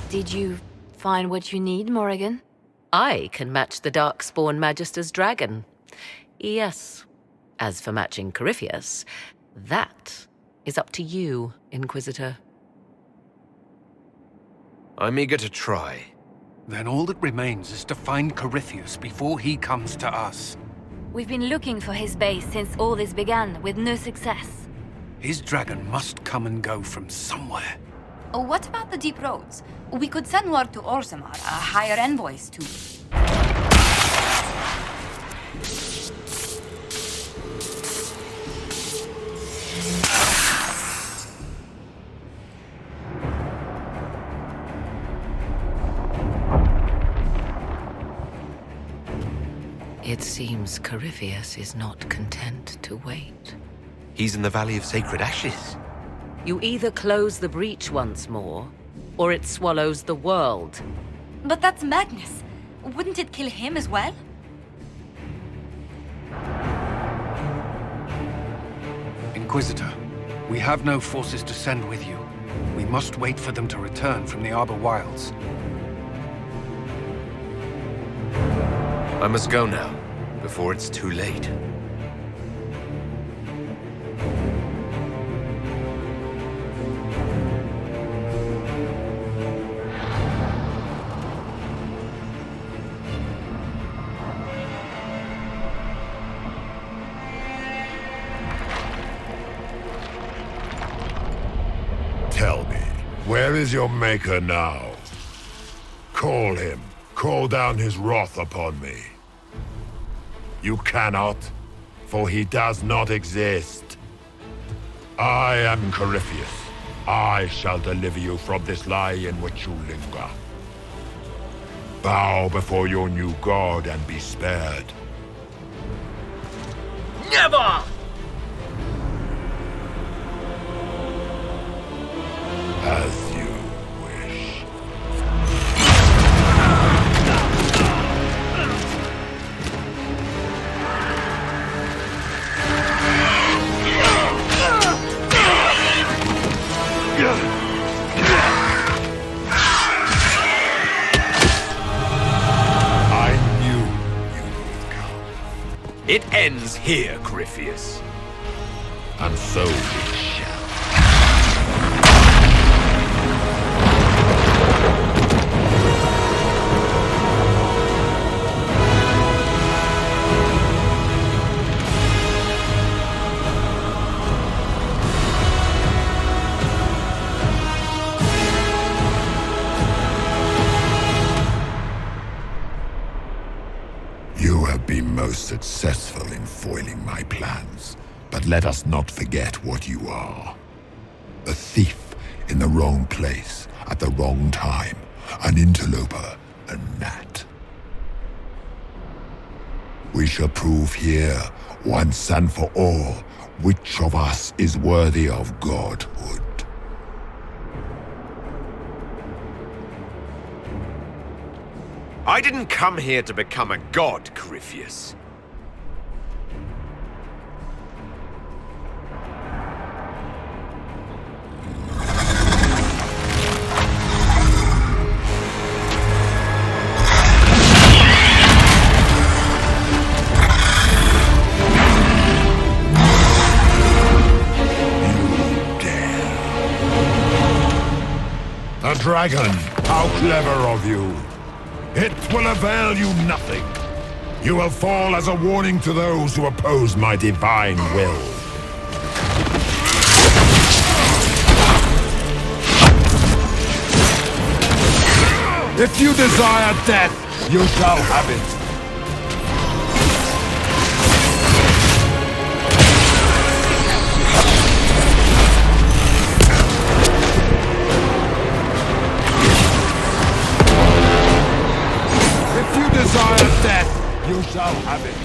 Did you find what you need, Morrigan? I can match the Darkspawn Magister's dragon. Yes. As for matching Corypheus, that is up to you, Inquisitor. I'm eager to try. Then all that remains is to find Corypheus before he comes to us. We've been looking for his base since all this began, with no success. His dragon must come and go from somewhere. Oh, what about the deep roads? We could send word to Orzammar, hire envoys to... It seems Corypheus is not content to wait. He's in the Valley of Sacred Ashes. You either close the breach once more, or it swallows the world. But that's Magnus. Wouldn't it kill him as well? Inquisitor, we have no forces to send with you. We must wait for them to return from the Arbor Wilds. I must go now, before it's too late. Tell me, where is your maker now? Call him. Call down his wrath upon me. You cannot, for he does not exist. I am Corypheus. I shall deliver you from this lie in which you linger. Bow before your new god and be spared. Never! As you wish. I knew you would come. It ends here, Corypheus. And so it shall. You have been most successful in foiling my plans, but let us not forget what you are. A thief in the wrong place at the wrong time, an interloper, a gnat. We shall prove here, once and for all, which of us is worthy of godhood. I didn't come here to become a god, Corypheus. A dragon! How clever of you! It will avail you nothing. You will fall as a warning to those who oppose my divine will. If you desire death, you shall have it. If you desire death, you shall have it.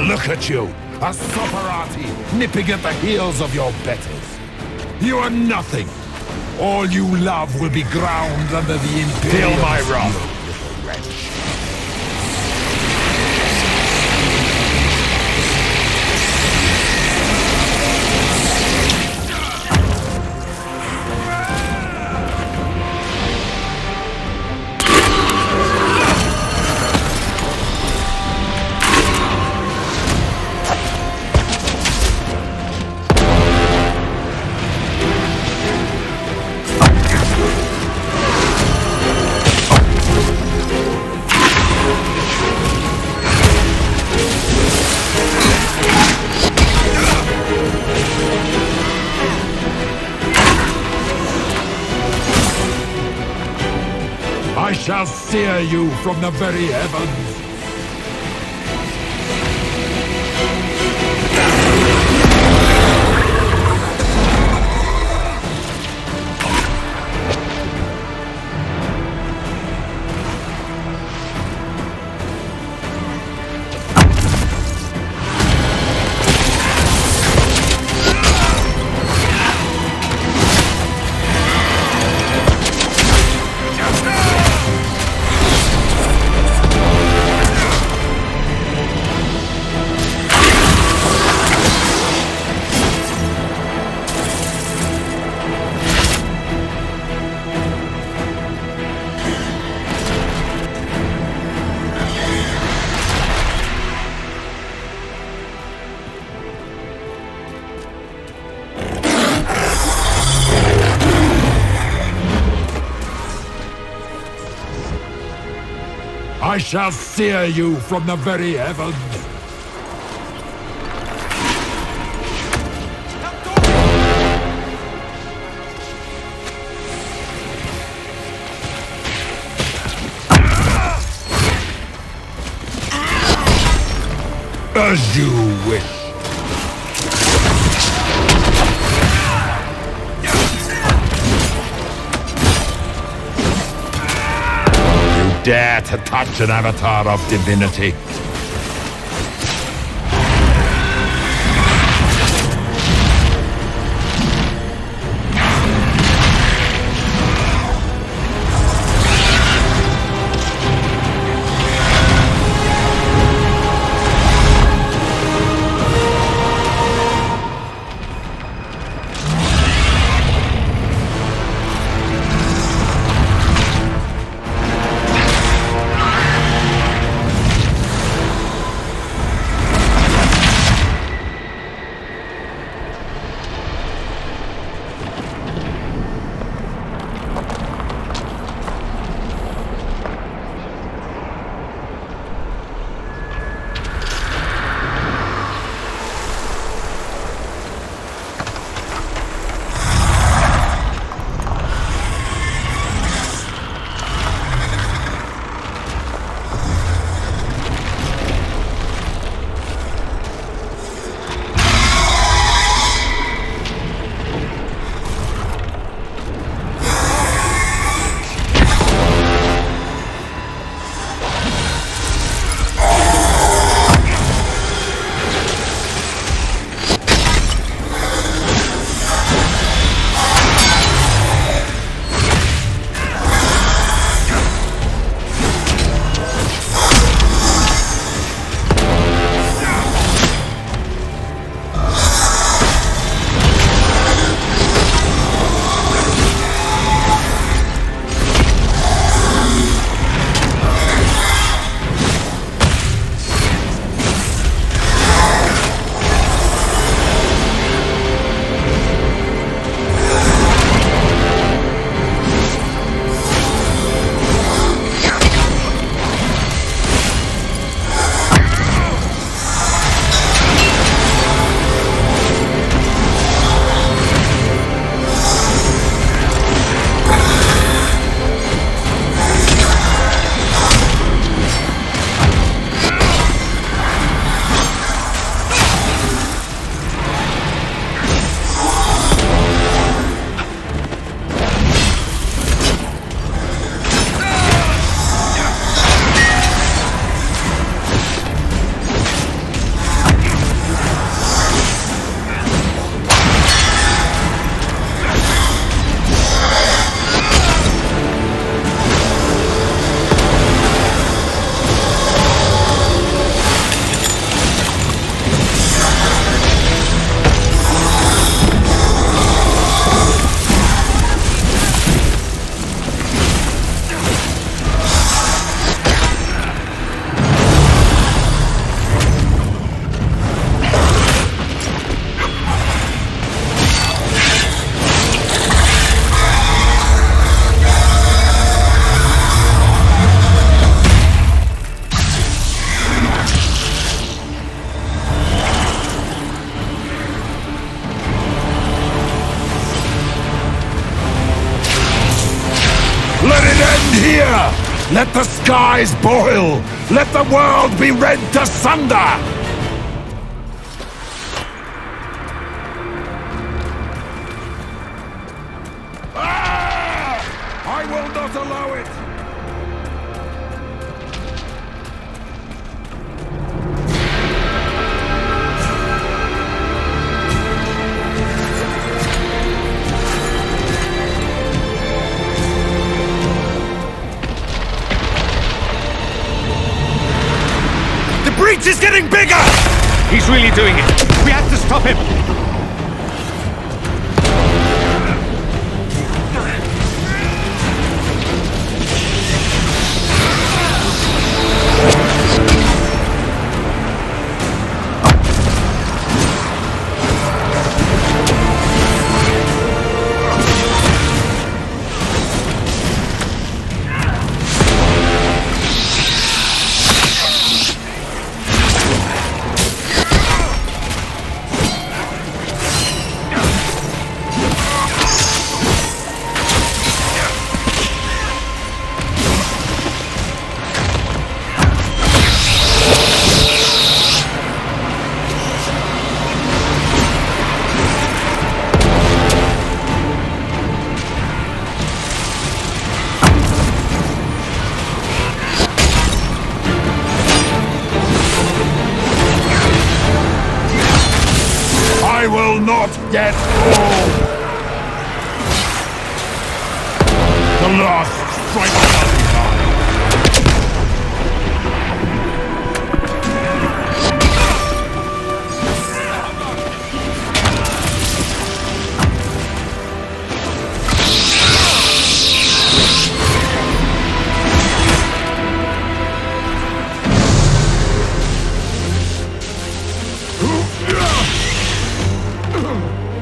Look at you, a Soparati, nipping at the heels of your betters. You are nothing. All you love will be ground under the imperial... Feel my wrath. wretch. I shall sear you from the very heavens! I shall sear you from the very heavens! As you wish. You dare to touch an avatar of divinity? Let the skies boil! Let the world be rent asunder! I will not allow it! The breach is getting bigger! He's really doing it. We have to stop him. I will not get old! The last strike shall be mine!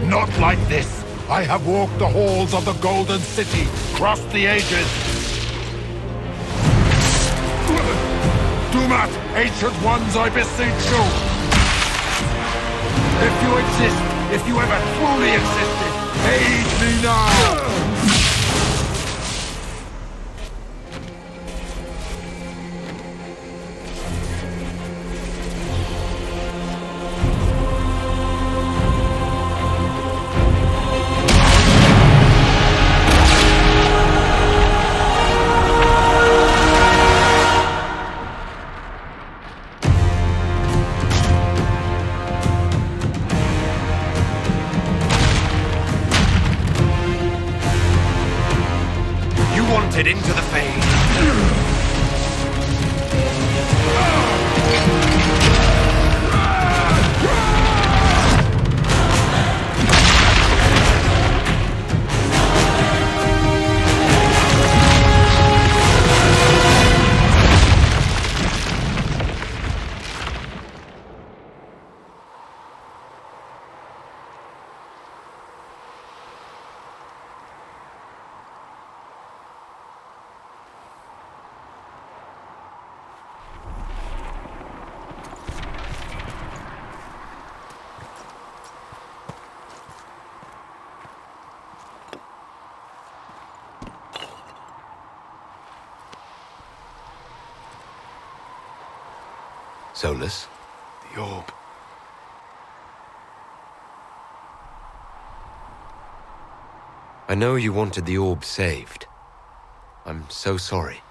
Not like this! I have walked the halls of the Golden City, crossed the ages. Do not, ancient ones, I beseech you! If you exist, if you ever truly existed, aid me now! Into the Phase. Solus? The orb. I know you wanted the orb saved. I'm so sorry.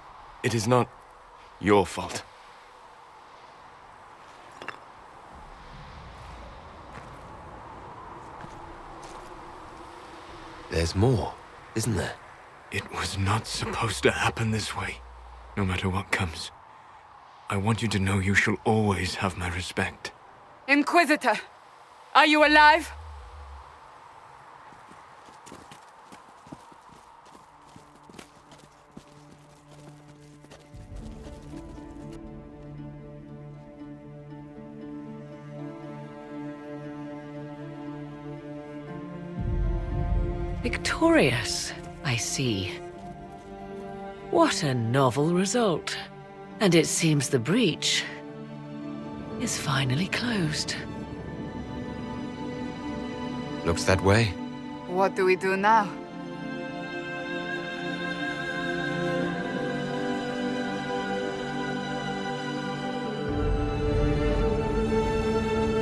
It is not your fault. There's more, isn't there? It was not supposed to happen this way, no matter what comes. I want you to know you shall always have my respect. Inquisitor, are you alive? Victorious, I see. What a novel result. And it seems the breach is finally closed. Looks that way. What do we do now?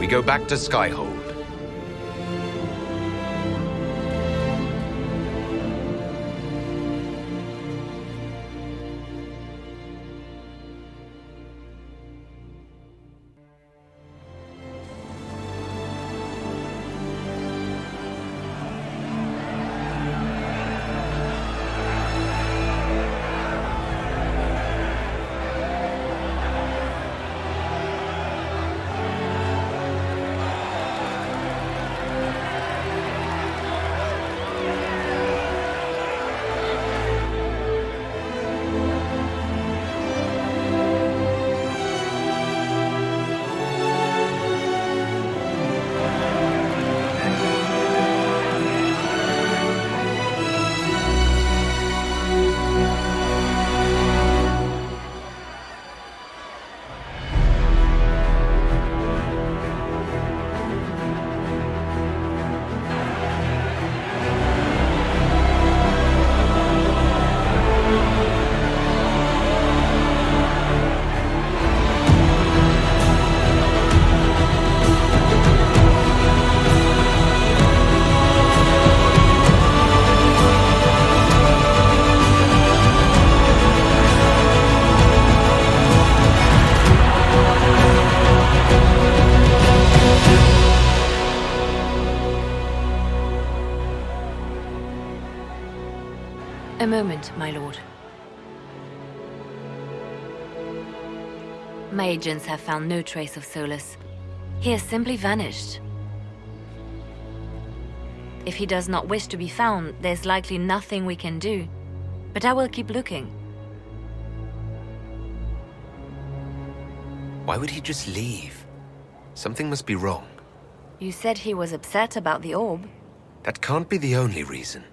we go back to Skyhold. A moment, my lord. My agents have found no trace of Solus. He has simply vanished. If he does not wish to be found, there's likely nothing we can do. But I will keep looking. Why would he just leave? Something must be wrong. You said he was upset about the orb. That can't be the only reason.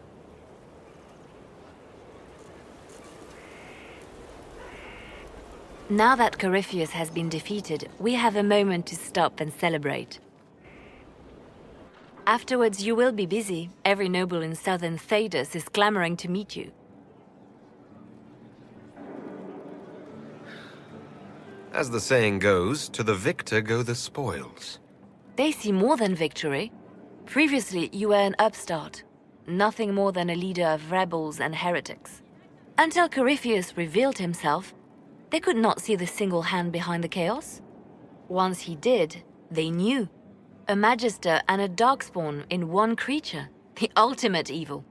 Now that Corypheus has been defeated, we have a moment to stop and celebrate. Afterwards, you will be busy. Every noble in southern Thedas is clamoring to meet you. As the saying goes, to the victor go the spoils. They see more than victory. Previously, you were an upstart, nothing more than a leader of rebels and heretics. Until Corypheus revealed himself, they could not see the single hand behind the chaos. Once he did, they knew. A Magister and a Darkspawn in one creature, the ultimate evil.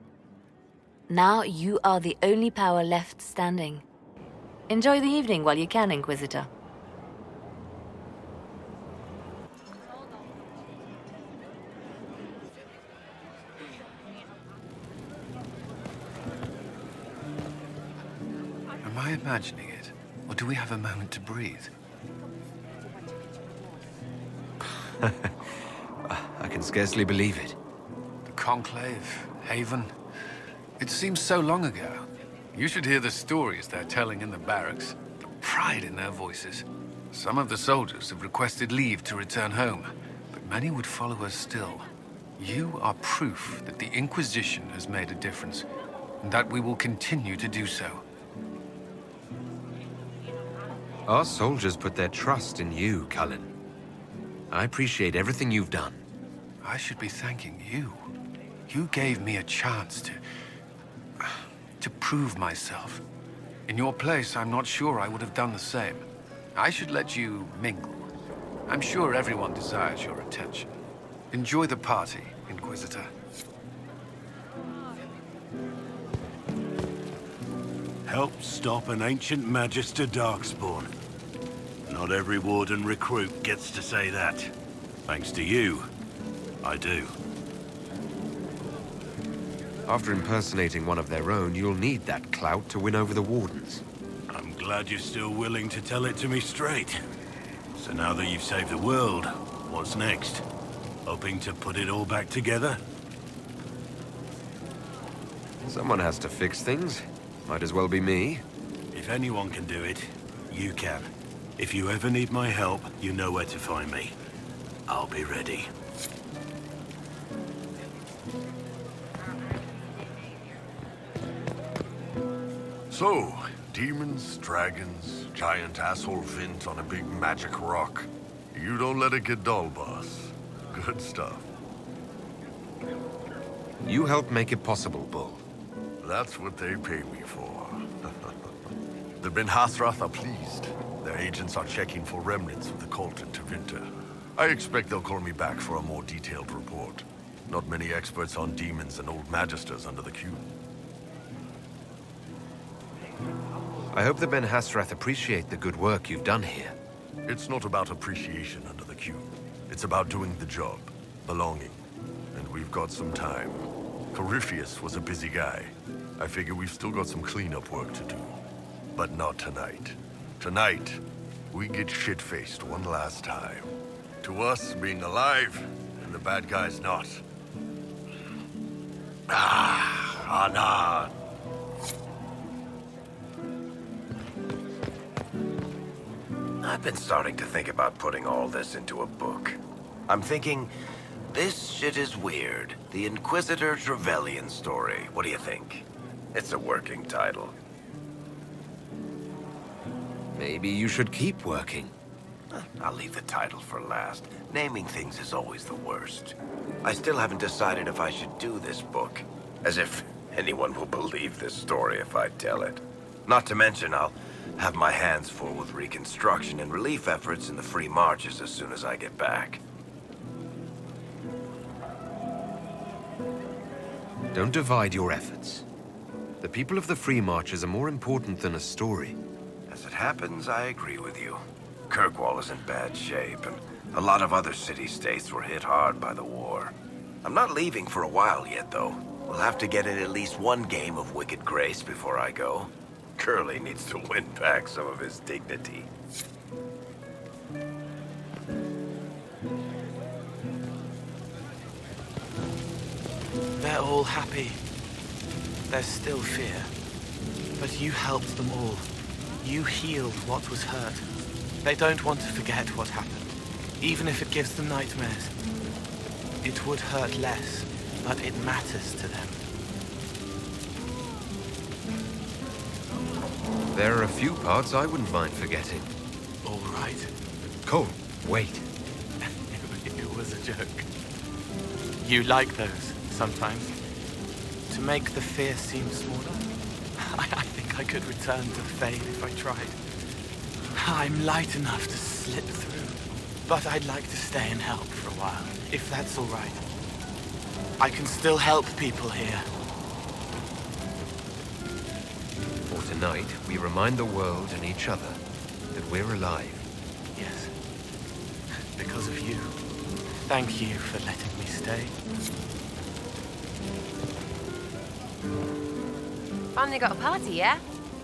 Now you are the only power left standing. Enjoy the evening while you can, Inquisitor. Am I imagining it? Or do we have a moment to breathe? I can scarcely believe it. The Conclave, Haven. It seems so long ago. You should hear the stories they're telling in the barracks. The pride in their voices. Some of the soldiers have requested leave to return home, but many would follow us still. You are proof that the Inquisition has made a difference, and that we will continue to do so. Our soldiers put their trust in you, Cullen. I appreciate everything you've done. I should be thanking you. You gave me a chance to prove myself. In your place, I'm not sure I would have done the same. I should let you mingle. I'm sure everyone desires your attention. Enjoy the party, Inquisitor. Help stop an ancient Magister Darkspawn. Not every Warden recruit gets to say that. Thanks to you, I do. After impersonating one of their own, you'll need that clout to win over the Wardens. I'm glad you're still willing to tell it to me straight. So now that you've saved the world, what's next? Hoping to put it all back together? Someone has to fix things. Might as well be me. If anyone can do it, you can. If you ever need my help, you know where to find me. I'll be ready. So, demons, dragons, giant asshole Vint on a big magic rock. You don't let it get dull, boss. Good stuff. You helped make it possible, Bull. That's what they pay me for. The Ben Hasrath are pleased. Their agents are checking for remnants of the cult in Tevinter. I expect they'll call me back for a more detailed report. Not many experts on demons and old magisters under the cube. I hope the Ben Hasrath appreciate the good work you've done here. It's not about appreciation under the cube. It's about doing the job, belonging. And we've got some time. Corypheus was a busy guy. I figure we've still got some cleanup work to do. But not tonight. Tonight, we get shit-faced one last time. To us, being alive, and the bad guys not. Nah. I've been starting to think about putting all this into a book. I'm thinking, this shit is weird. The Inquisitor Trevelyan story. What do you think? It's a working title. Maybe you should keep working. I'll leave the title for last. Naming things is always the worst. I still haven't decided if I should do this book. As if anyone will believe this story if I tell it. Not to mention, I'll have my hands full with reconstruction and relief efforts in the Free Marches as soon as I get back. Don't divide your efforts. The people of the Free Marches are more important than a story. As it happens, I agree with you. Kirkwall is in bad shape, and a lot of other city-states were hit hard by the war. I'm not leaving for a while yet, though. We'll have to get in at least one game of Wicked Grace before I go. Curly needs to win back some of his dignity. They're all happy. There's still fear. But you helped them all. You healed what was hurt. They don't want to forget what happened, even if it gives them nightmares. It would hurt less, but it matters to them. There are a few parts I wouldn't mind forgetting. All right. Cole, wait. It was a joke. You like those, sometimes. To make the fear seem smaller. I think I could return to Fade if I tried. I'm light enough to slip through. But I'd like to stay and help for a while, if that's all right. I can still help people here. For tonight, we remind the world and each other that we're alive. Yes. Because of you. Thank you for letting me stay. Finally got a party, yeah?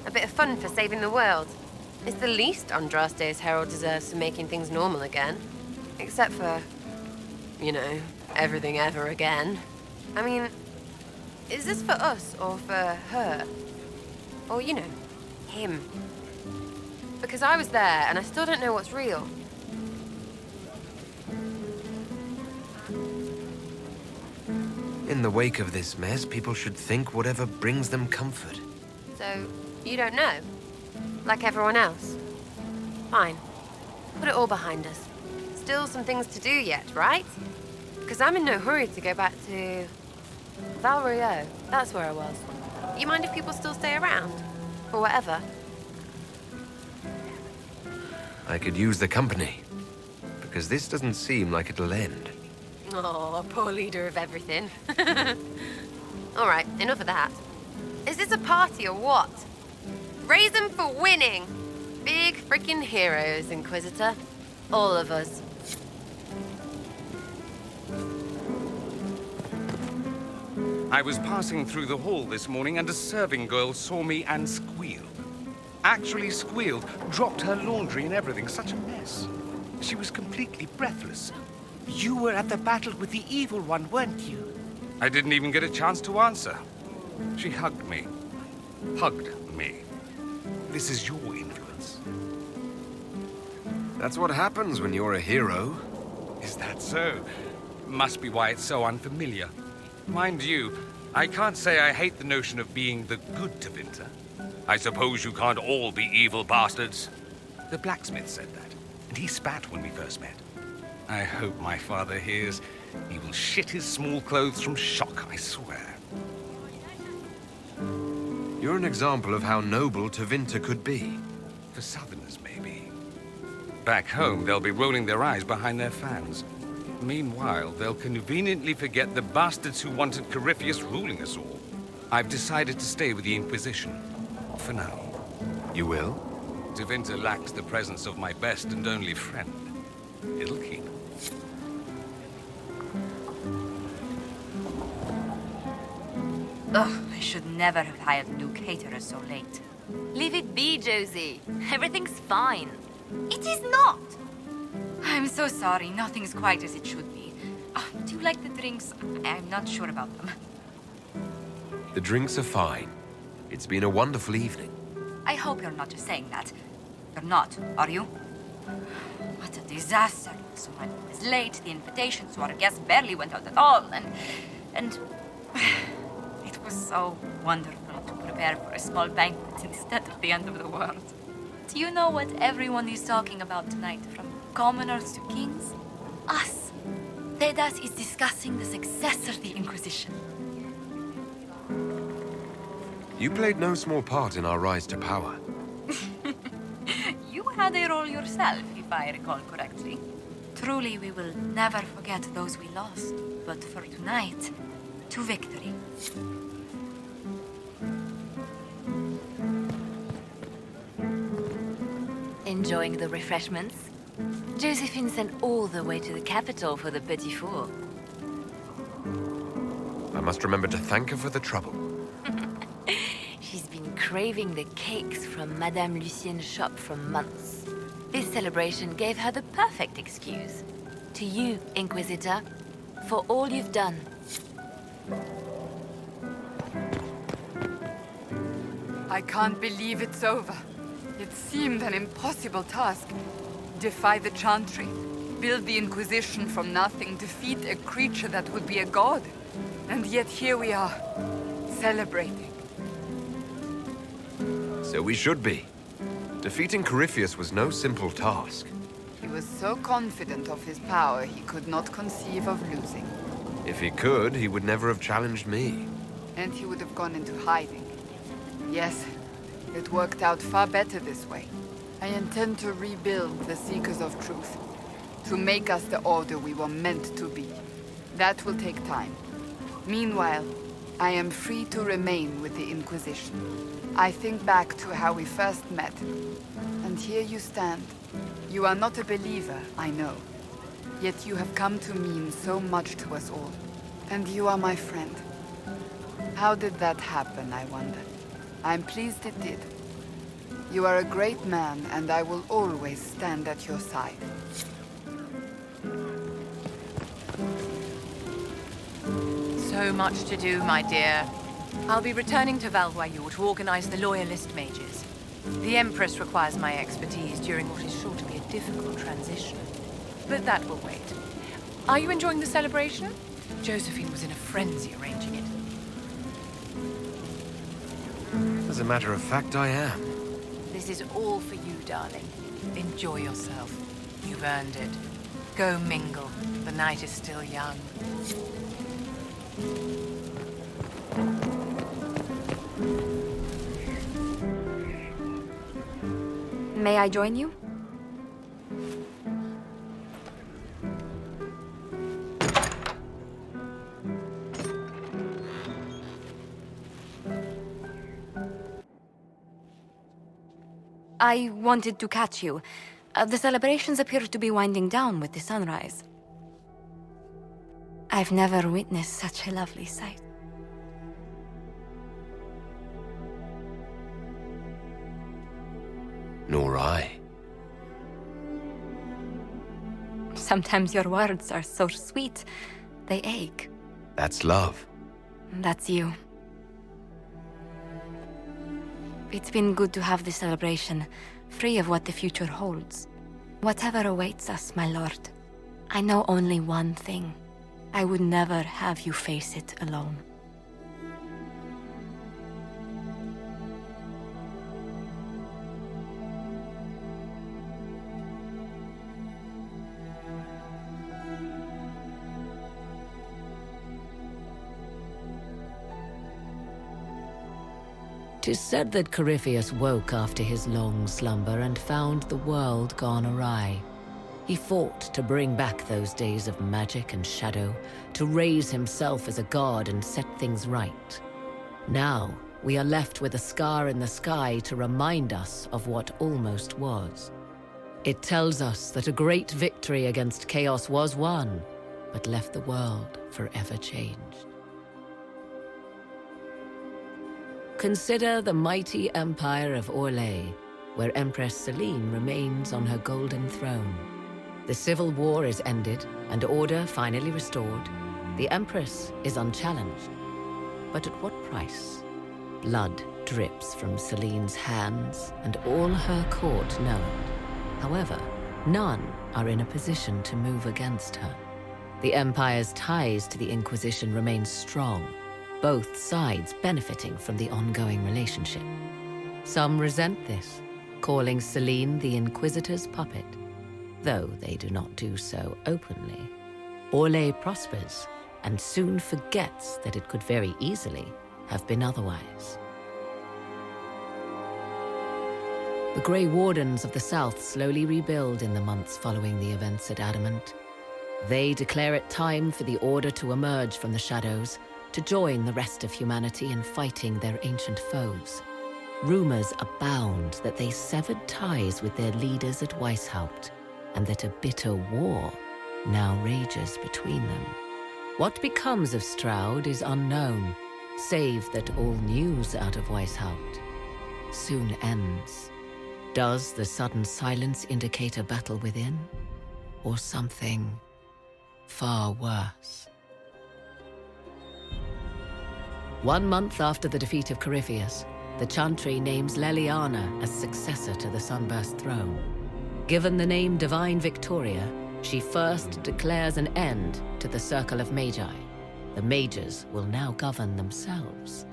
A bit of fun for saving the world. It's the least Andraste's Herald deserves for making things normal again. Except for, you know, everything ever again. I mean, is this for us or for her? Or, you know, him? Because I was there and I still don't know what's real. In the wake of this mess, people should think whatever brings them comfort. So, you don't know? Like everyone else? Fine. Put it all behind us. Still some things to do yet, right? Because I'm in no hurry to go back to... Valrio. That's where I was. You mind if people still stay around? Or whatever? I could use the company. Because this doesn't seem like it'll end. Oh, poor leader of everything. All right, enough of that. Is this a party or what? Raise them for winning! Big freaking heroes, Inquisitor. All of us. I was passing through the hall this morning and a serving girl saw me and squealed. Actually squealed, dropped her laundry and everything. Such a mess. She was completely breathless. You were at the battle with the evil one, weren't you? I didn't even get a chance to answer. She hugged me. Hugged me. This is your influence. That's what happens when you're a hero. Is that so? Must be why it's so unfamiliar. Mind you, I can't say I hate the notion of being the good Tevinter. I suppose you can't all be evil bastards. The blacksmith said that. and he spat when we first met. I hope my father hears. He will shit his small clothes from shock, I swear. You're an example of how noble Tevinter could be. For Southerners, maybe. Back home, they'll be rolling their eyes behind their fans. Meanwhile, they'll conveniently forget the bastards who wanted Corypheus ruling us all. I've decided to stay with the Inquisition. For now. You will? Tevinter lacks the presence of my best and only friend. It'll keep. Ugh, I should never have hired new caterers so late. Leave it be, Josie. Everything's fine. It is not! I'm so sorry, nothing's quite as it should be. Do you like the drinks? I'm not sure about them. The drinks are fine. It's been a wonderful evening. I hope you're not just saying that. You're not, are you? What a disaster. Someone was late, the invitations to our guests barely went out at all, and it was so wonderful to prepare for a small banquet instead of the end of the world. Do you know what everyone is talking about tonight, from commoners to kings? Us. Thedas is discussing the successor of the Inquisition. You played no small part in our rise to power. You had a role yourself, if I recall correctly. Truly, we will never forget those we lost. But for tonight, to victory. Enjoying the refreshments? Josephine sent all the way to the capital for the petit four. I must remember to thank her for the trouble. She's been craving the cakes from Madame Lucien's shop for months. This celebration gave her the perfect excuse. To you, Inquisitor, for all you've done. I can't believe it's over. It seemed an impossible task. Defy the Chantry, build the Inquisition from nothing, defeat a creature that would be a god. And yet here we are, celebrating. So we should be. Defeating Corypheus was no simple task. He was so confident of his power, he could not conceive of losing. If he could, he would never have challenged me. And he would have gone into hiding. Yes, it worked out far better this way. I intend to rebuild the Seekers of Truth, to make us the Order we were meant to be. That will take time. Meanwhile, I am free to remain with the Inquisition. I think back to how we first met, and here you stand. You are not a believer, I know. Yet you have come to mean so much to us all. And you are my friend. How did that happen, I wonder? I'm pleased it did. You are a great man, and I will always stand at your side. So much to do, my dear. I'll be returning to Valvoyou to organize the Loyalist mages. The Empress requires my expertise during what is sure to be a difficult transition. But that will wait. Are you enjoying the celebration? Josephine was in a frenzy arranging it. As a matter of fact, I am. This is all for you, darling. Enjoy yourself. You've earned it. Go mingle. The night is still young. May I join you? I wanted to catch you. The celebrations appear to be winding down with the sunrise. I've never witnessed such a lovely sight. Nor I. Sometimes your words are so sweet, they ache. That's love. That's you. It's been good to have this celebration, free of what the future holds. Whatever awaits us, my lord, I know only one thing. I would never have you face it alone. 'Tis said that Corypheus woke after his long slumber and found the world gone awry. He fought to bring back those days of magic and shadow, to raise himself as a god and set things right. Now, we are left with a scar in the sky to remind us of what almost was. It tells us that a great victory against chaos was won, but left the world forever changed. Consider the mighty empire of Orlais, where Empress Celine remains on her golden throne. The civil war is ended and order finally restored. The Empress is unchallenged. But at what price? Blood drips from Celine's hands, and all her court know it. However, none are in a position to move against her. The Empire's ties to the Inquisition remain strong, both sides benefiting from the ongoing relationship. Some resent this, calling Celine the Inquisitor's puppet, though they do not do so openly. Orlais prospers and soon forgets that it could very easily have been otherwise. The Grey Wardens of the South slowly rebuild in the months following the events at Adamant. They declare it time for the Order to emerge from the shadows, to join the rest of humanity in fighting their ancient foes. Rumors abound that they severed ties with their leaders at Weishaupt, and that a bitter war now rages between them. What becomes of Stroud is unknown, save that all news out of Weishaupt soon ends. Does the sudden silence indicate a battle within, or something far worse? 1 month after the defeat of Corypheus, the Chantry names Leliana as successor to the Sunburst throne. Given the name Divine Victoria, she first declares an end to the Circle of Magi. The mages will now govern themselves.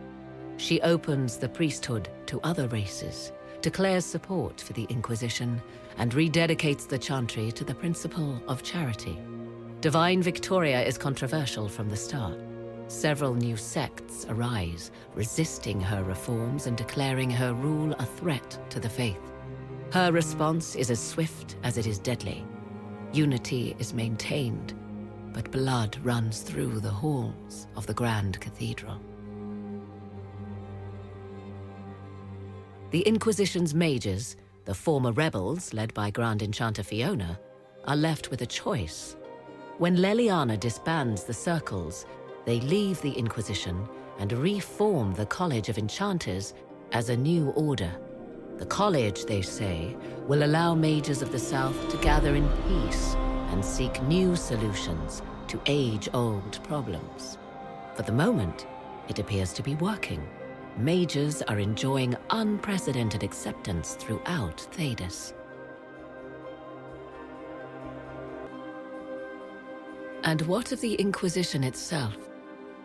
She opens the priesthood to other races, declares support for the Inquisition, and rededicates the Chantry to the principle of charity. Divine Victoria is controversial from the start. Several new sects arise, resisting her reforms and declaring her rule a threat to the faith. Her response is as swift as it is deadly. Unity is maintained, but blood runs through the halls of the Grand Cathedral. The Inquisition's mages, the former rebels led by Grand Enchanter Fiona, are left with a choice. When Leliana disbands the circles, they leave the Inquisition and reform the College of Enchanters as a new order. The college, they say, will allow mages of the South to gather in peace and seek new solutions to age-old problems. For the moment, it appears to be working. Mages are enjoying unprecedented acceptance throughout Thedas. And what of the Inquisition itself?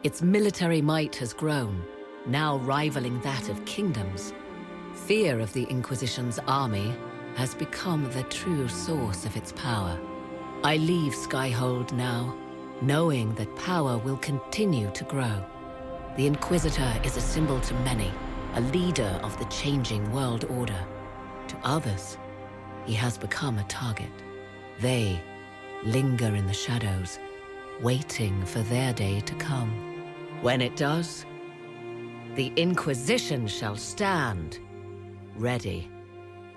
Its military might has grown, now rivaling that of kingdoms. Fear of the Inquisition's army has become the true source of its power. I leave Skyhold now, knowing that power will continue to grow. The Inquisitor is a symbol to many, a leader of the changing world order. To others, he has become a target. They linger in the shadows, waiting for their day to come. When it does, the Inquisition shall stand, ready.